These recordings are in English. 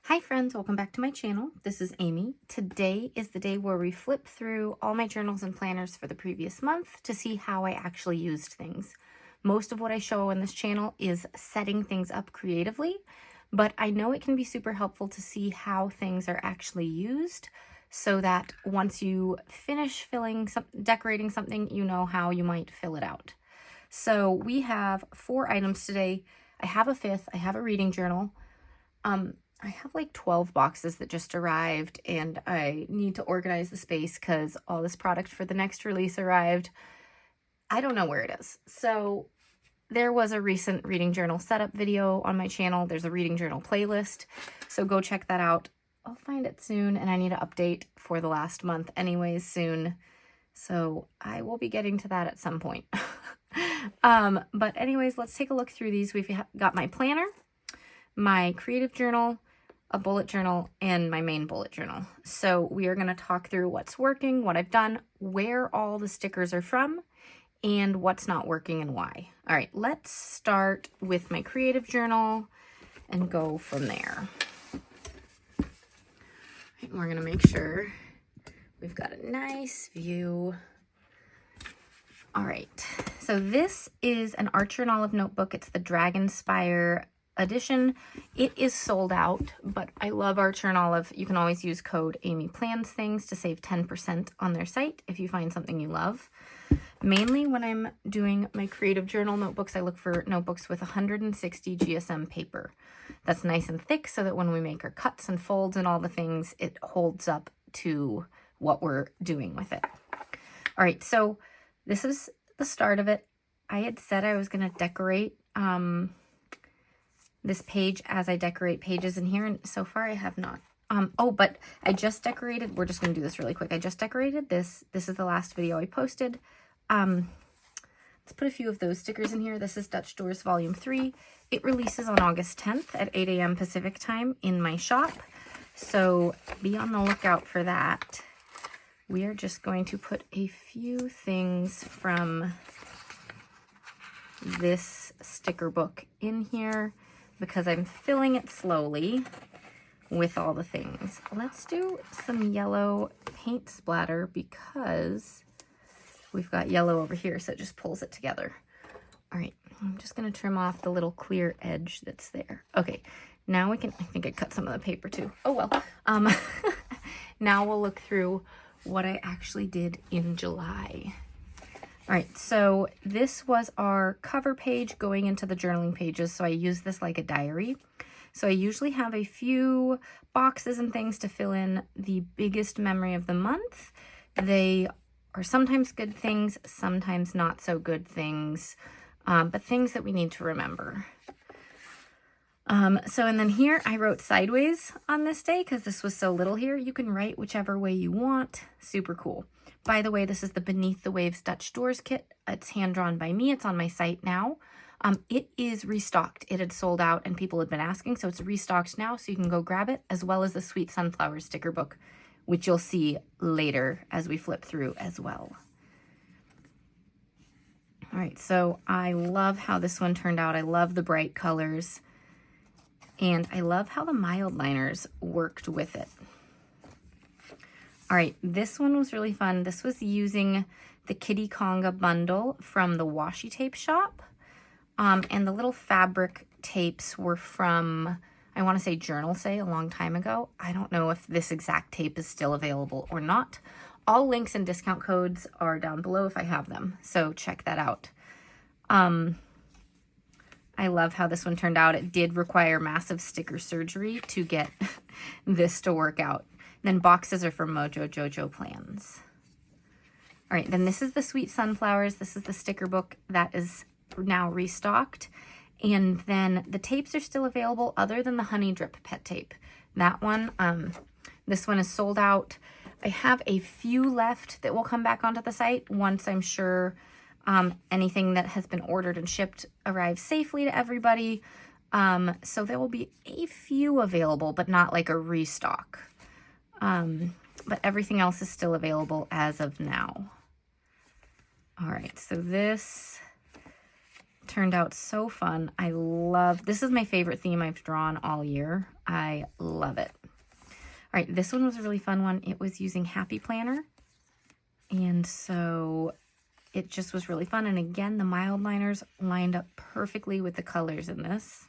Hi friends, welcome back to my channel. This is Amy. Today is the day where we flip through all my journals and planners for the previous month to see how I actually used things. Most of what I show on this channel is setting things up creatively, but I know it can be super helpful to see how things are actually used so that once you finish decorating something, you know how you might fill it out. So we have 4 items today. I have a 5th, I have a reading journal. I have like 12 boxes that just arrived and I need to organize the space because all this product for the next release arrived. I don't know where it is. So there was a recent reading journal setup video on my channel. There's a reading journal playlist. So go check that out. I'll find it soon and I need to update for the last month anyways soon. So I will be getting to that at some point. But anyways, let's take a look through these. We've got my planner, my creative journal, a bullet journal, and my main bullet journal. So we are going to talk through what's working, what I've done, where all the stickers are from, and what's not working and why. All right, let's start with my creative journal and go from there. And we're going to make sure we've got a nice view. All right, so this is an Archer and Olive notebook. It's the Dragonspire edition. It is sold out, but I love Archer and Olive. You can always use code AmyPlansThings to save 10% on their site if you find something you love. Mainly when I'm doing my creative journal notebooks, I look for notebooks with 160 GSM paper. That's nice and thick so that when we make our cuts and folds and all the things, it holds up to what we're doing with it. All right, so this is the start of it. I had said I was going to decorate this page as I decorate pages in here, and so far I have not. Oh, but I just decorated, we're just going to do this really quick. I just decorated this. This is the last video I posted. Let's put a few of those stickers in here. This is Dutch Doors Volume 3. It releases on August 10th at 8 a.m. Pacific time in my shop, so be on the lookout for that. We are just going to put a few things from this sticker book in here because I'm filling it slowly with all the things. Let's do some yellow paint splatter because we've got yellow over here, so it just pulls it together. All right, I'm just gonna trim off the little clear edge that's there. Okay, now we can, I think I cut some of the paper too. Oh well. Now we'll look through what I actually did in July. All right, so this was our cover page going into the journaling pages. So I use this like a diary. So I usually have a few boxes and things to fill in the biggest memory of the month. They are sometimes good things, sometimes not so good things, but things that we need to remember. And then here I wrote sideways on this day because this was so little here. You can write whichever way you want. Super cool. By the way, this is the Beneath the Waves Dutch Doors kit. It's hand-drawn by me. It's on my site now. It is restocked. It had sold out and people had been asking, so it's restocked now, so you can go grab it, as well as the Sweet Sunflower sticker book, which you'll see later as we flip through as well. All right, so I love how this one turned out. I love the bright colors, and I love how the mild liners worked with it. All right, this one was really fun. This was using the Kitty Conga bundle from the washi tape shop. And the little fabric tapes were from, I want to say Journal Say, a long time ago. I don't know if this exact tape is still available or not. All links and discount codes are down below if I have them, so check that out. I love how this one turned out. It did require massive sticker surgery to get this to work out. Then boxes are from Mojo Jojo Plans. All right, then this is the Sweet Sunflowers. This is the sticker book that is now restocked. And then the tapes are still available other than the Honey Drip pet tape. That one, this one is sold out. I have a few left that will come back onto the site once I'm sure anything that has been ordered and shipped arrives safely to everybody. So there will be a few available, but not like a restock. But everything else is still available as of now. All right, so this turned out so fun. I love, this is my favorite theme I've drawn all year. I love it. All right, this one was a really fun one. It was using Happy Planner. And so it just was really fun. And again, the mild liners lined up perfectly with the colors in this.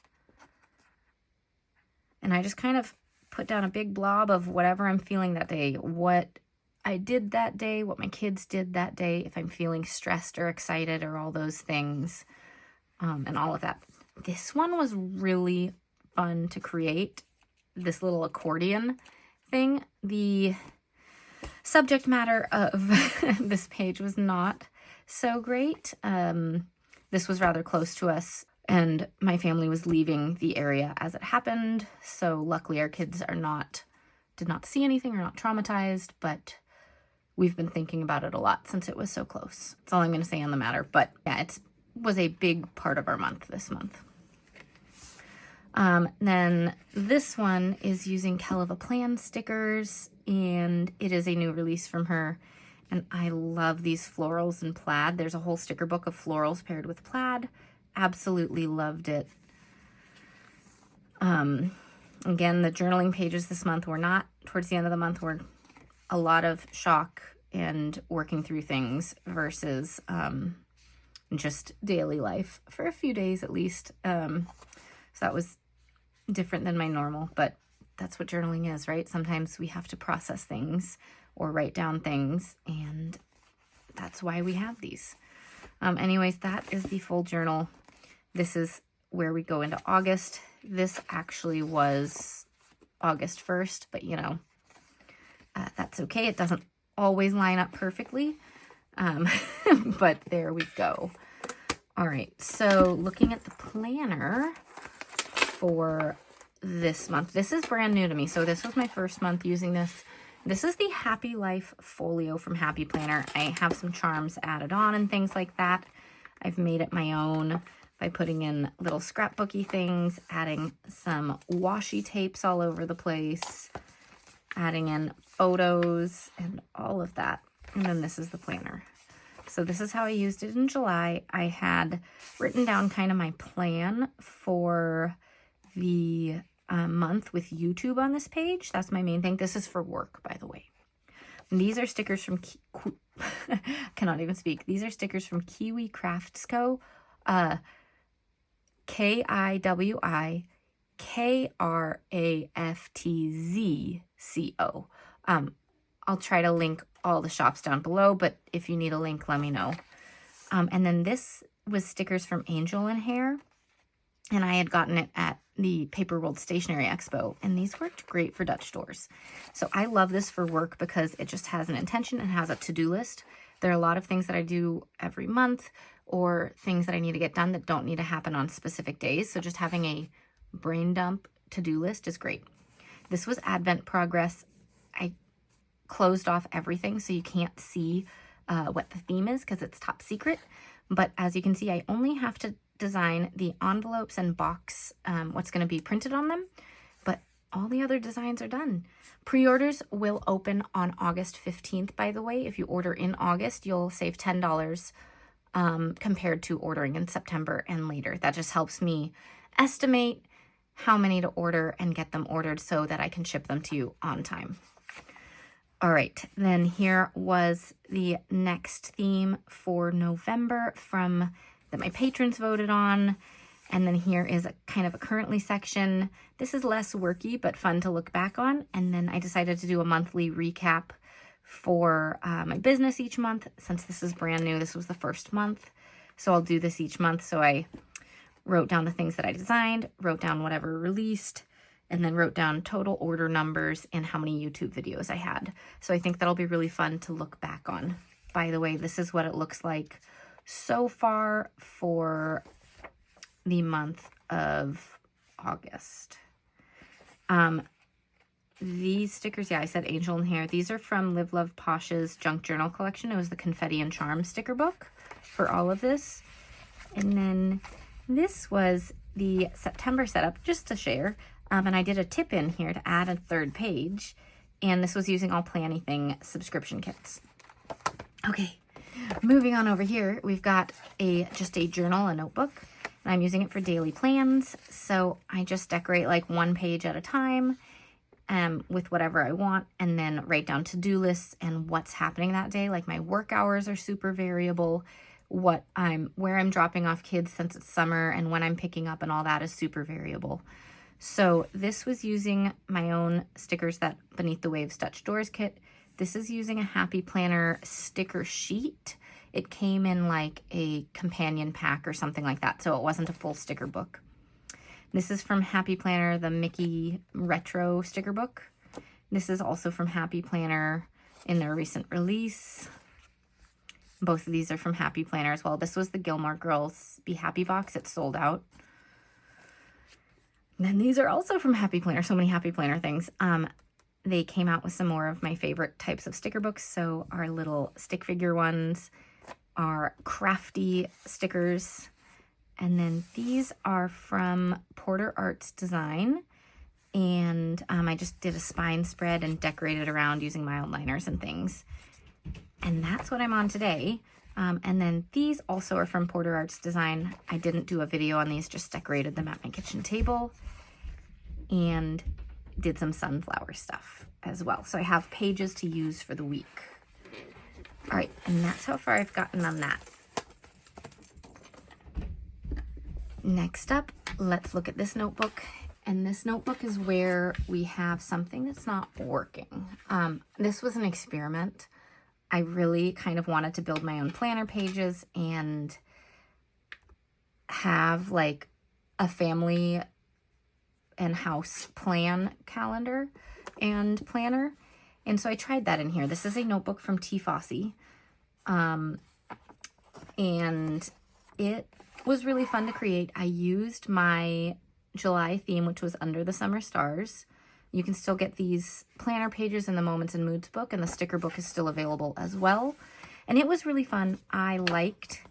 And I just kind of put down a big blob of whatever I'm feeling that day, what I did that day, what my kids did that day, if I'm feeling stressed or excited or all those things, and all of that. This one was really fun to create, this little accordion thing. The subject matter of this page was not so great. This was rather close to us, and my family was leaving the area as it happened. So luckily our kids did not see anything or not traumatized, but we've been thinking about it a lot since it was so close. That's all I'm going to say on the matter. But yeah, it was a big part of our month this month. Then this one is using Keleva Plan stickers, and it is a new release from her. And I love these florals and plaid. There's a whole sticker book of florals paired with plaid. Absolutely loved it. Again, the journaling pages this month were not, towards the end of the month, were a lot of shock and working through things versus just daily life for a few days at least. So that was different than my normal, but that's what journaling is, right? Sometimes we have to process things or write down things, and that's why we have these. Anyways, that is the full journal. This is where we go into August. This actually was August 1st, but you know, that's okay. It doesn't always line up perfectly, but there we go. All right, so looking at the planner for this month, this is brand new to me. So this was my first month using this. This is the Happy Life Folio from Happy Planner. I have some charms added on and things like that. I've made it my own by putting in little scrapbooky things, adding some washi tapes all over the place, adding in photos and all of that. And then this is the planner. So this is how I used it in July. I had written down kind of my plan for the month with YouTube on this page. That's my main thing. This is for work, by the way. And these are stickers from cannot even speak. These are stickers from Kiwi Crafts Co. KIWI-KRAFTZCO. I'll try to link all the shops down below, but if you need a link, let me know. And then this was stickers from Angel and Hair, and I had gotten it at the Paper World Stationery Expo, and these worked great for Dutch doors. So I love this for work because it just has an intention and has a to-do list. There are a lot of things that I do every month or things that I need to get done that don't need to happen on specific days. So just having a brain dump to-do list is great. This was Advent Progress. I closed off everything so you can't see what the theme is because it's top secret. But as you can see, I only have to design the envelopes and box, what's going to be printed on them. But all the other designs are done. Pre-orders will open on August 15th, by the way. If you order in August, you'll save $10 compared to ordering in September and later. That just helps me estimate how many to order and get them ordered so that I can ship them to you on time. All right, then here was the next theme for November that my patrons voted on. And then here is a kind of a currently section. This is less worky, but fun to look back on. And then I decided to do a monthly recap for my business each month. Since this is brand new, this was the first month. So I'll do this each month. So I wrote down the things that I designed, wrote down whatever released, and then wrote down total order numbers and how many YouTube videos I had. So I think that'll be really fun to look back on. By the way, this is what it looks like so far for the month of August. These stickers, yeah, I said Angel and Hair. These are from Live Love Posh's Junk Journal collection. It was the Confetti and Charm sticker book for all of this. And then this was the September setup, just to share. And I did a tip in here to add a third page. And this was using all Planything subscription kits. Okay, moving on over here, we've got just a journal, a notebook. And I'm using it for daily plans, so I just decorate like one page at a time with whatever I want, and then write down to-do lists and what's happening that day. Like my work hours are super variable, where I'm dropping off kids since it's summer, and when I'm picking up and all that is super variable. So this was using my own stickers, that Beneath the Waves Dutch Doors kit. This is using a Happy Planner sticker sheet. It came in like a companion pack or something like that, so it wasn't a full sticker book. This is from Happy Planner, the Mickey Retro sticker book. This is also from Happy Planner in their recent release. Both of these are from Happy Planner as well. This was the Gilmore Girls Be Happy box. It's sold out. And then these are also from Happy Planner. So many Happy Planner things. They came out with some more of my favorite types of sticker books. So our little stick figure ones, our crafty stickers, and then these are from Porter Arts Design. And I just did a spine spread and decorated around using mild liners and things. And that's what I'm on today. And then these also are from Porter Arts Design. I didn't do a video on these, just decorated them at my kitchen table and did some sunflower stuff as well. So I have pages to use for the week. All right, and that's how far I've gotten on that. Next up, let's look at this notebook. And this notebook is where we have something that's not working. This was an experiment. I really kind of wanted to build my own planner pages and have like a family and house plan calendar and planner. And so I tried that in here. This is a notebook from T. Fossey. And it was really fun to create. I used my July theme, which was Under the Summer Stars. You can still get these planner pages in the Moments and Moods book, and the sticker book is still available as well. And it was really fun. I liked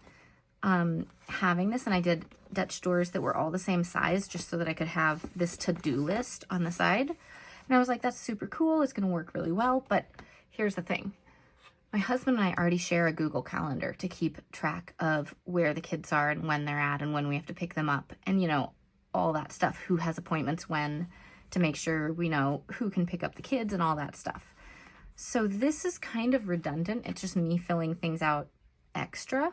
having this, and I did Dutch doors that were all the same size just so that I could have this to-do list on the side. And I was like, that's super cool. It's going to work really well. But here's the thing. My husband and I already share a Google Calendar to keep track of where the kids are and when they're at and when we have to pick them up. And, you know, all that stuff. Who has appointments when, to make sure we know who can pick up the kids and all that stuff. So this is kind of redundant. It's just me filling things out extra.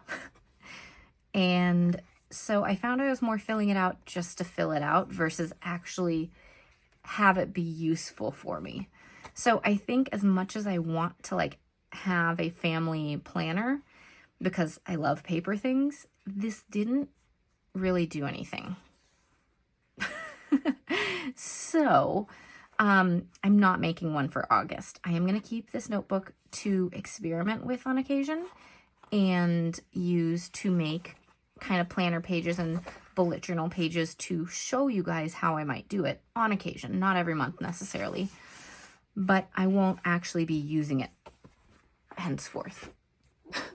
And so I found I was more filling it out just to fill it out versus actually have it be useful for me. So I think as much as I want to like have a family planner because I love paper things, this didn't really do anything. So I'm not making one for August. I am going to keep this notebook to experiment with on occasion and use to make kind of planner pages and bullet journal pages to show you guys how I might do it on occasion, not every month necessarily, but I won't actually be using it henceforth.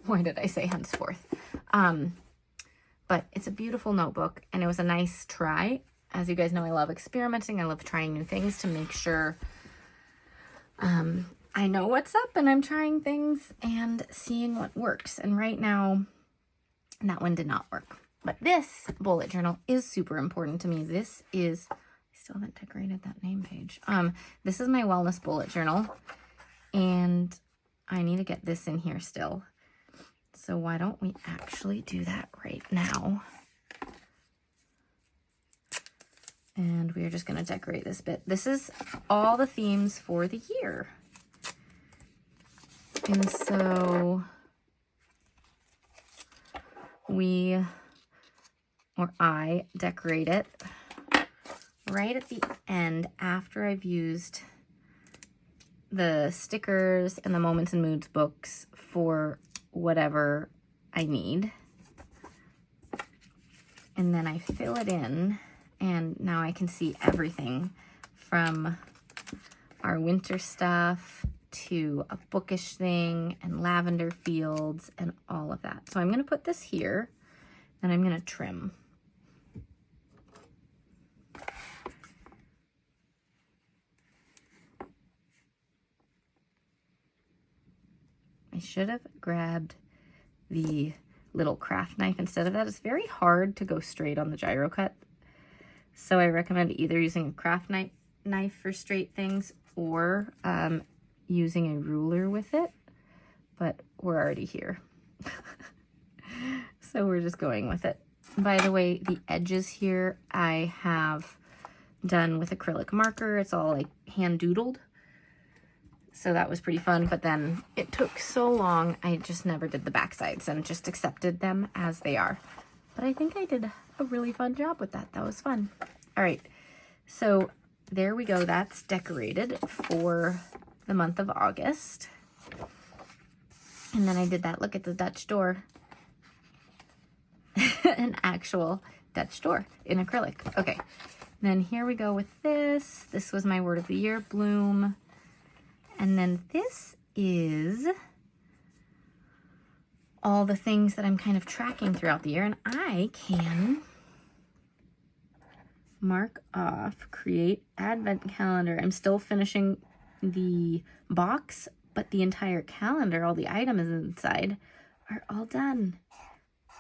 Why did I say henceforth? But it's a beautiful notebook and it was a nice try. As you guys know, I love experimenting. I love trying new things to make sure I know what's up, and I'm trying things and seeing what works. And right now, that one did not work. But this bullet journal is super important to me. This is, I still haven't decorated that name page. This is my wellness bullet journal, and I need to get this in here still. So why don't we actually do that right now? And we are just going to decorate this bit. This is all the themes for the year. And so I decorate it right at the end after I've used the stickers and the Moments and Moods books for whatever I need. And then I fill it in. And now I can see everything from our winter stuff to a bookish thing and lavender fields and all of that. So I'm going to put this here and I'm going to trim. I should have grabbed the little craft knife instead of that. It's very hard to go straight on the gyro cut. So I recommend either using a craft knife for straight things or using a ruler with it. But we're already here. So we're just going with it. By the way, the edges here I have done with acrylic marker. It's all like hand doodled. So that was pretty fun, but then it took so long, I just never did the back sides and just accepted them as they are. But I think I did a really fun job with that. That was fun. All right, so there we go. That's decorated for the month of August. And then I did that, look at the Dutch door. An actual Dutch door in acrylic. Okay, then here we go with this. This was my word of the year, bloom. And then this is all the things that I'm kind of tracking throughout the year. And I can mark off, create advent calendar. I'm still finishing the box, but the entire calendar, all the items inside, are all done.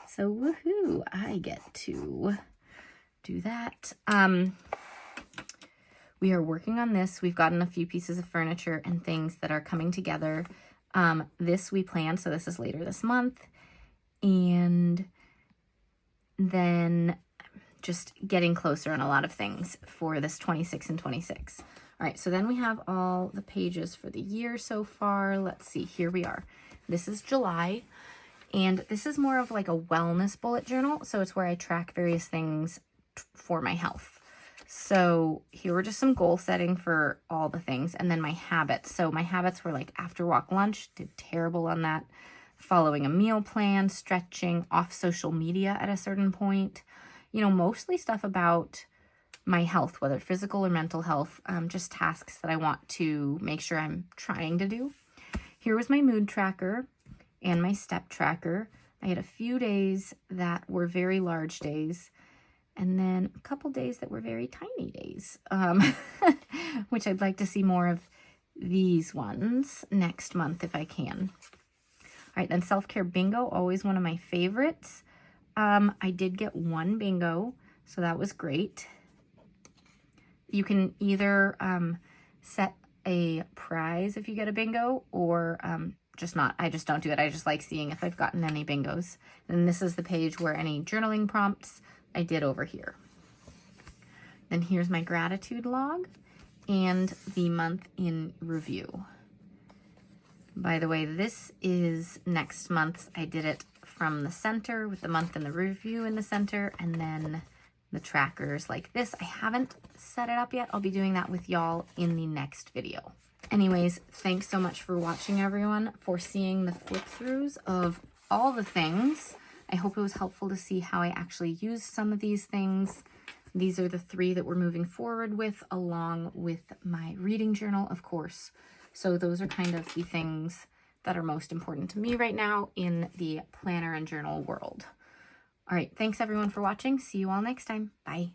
So woohoo, I get to do that. We are working on this. We've gotten a few pieces of furniture and things that are coming together. This we plan, so this is later this month. And then just getting closer on a lot of things for this 26 and 26. All right, so then we have all the pages for the year so far. Let's see, here we are. This is July, and this is more of like a wellness bullet journal. So it's where I track various things for my health. So here were just some goal setting for all the things, and then my habits. So my habits were like after walk lunch, did terrible on that. Following a meal plan, stretching, off social media at a certain point. You know, mostly stuff about my health, whether physical or mental health, just tasks that I want to make sure I'm trying to do. Here was my mood tracker and my step tracker. I had a few days that were very large days, and then a couple days that were very tiny days, which I'd like to see more of these ones next month if I can. All right, then self-care bingo, always one of my favorites. I did get one bingo, so that was great. You can either set a prize if you get a bingo, or just not. I just don't do it. I just like seeing if I've gotten any bingos. And this is the page where any journaling prompts I did over here. Then here's my gratitude log and the month in review. By the way, this is next month's. I did it from the center with the month in the review in the center, and then the trackers like this. I haven't set it up yet. I'll be doing that with y'all in the next video. Anyways, thanks so much for watching, everyone, for seeing the flip throughs of all the things. I hope it was helpful to see how I actually used some of these things. These are the 3 that we're moving forward with, along with my reading journal, of course. So those are kind of the things that are most important to me right now in the planner and journal world. All right, thanks everyone for watching. See you all next time. Bye.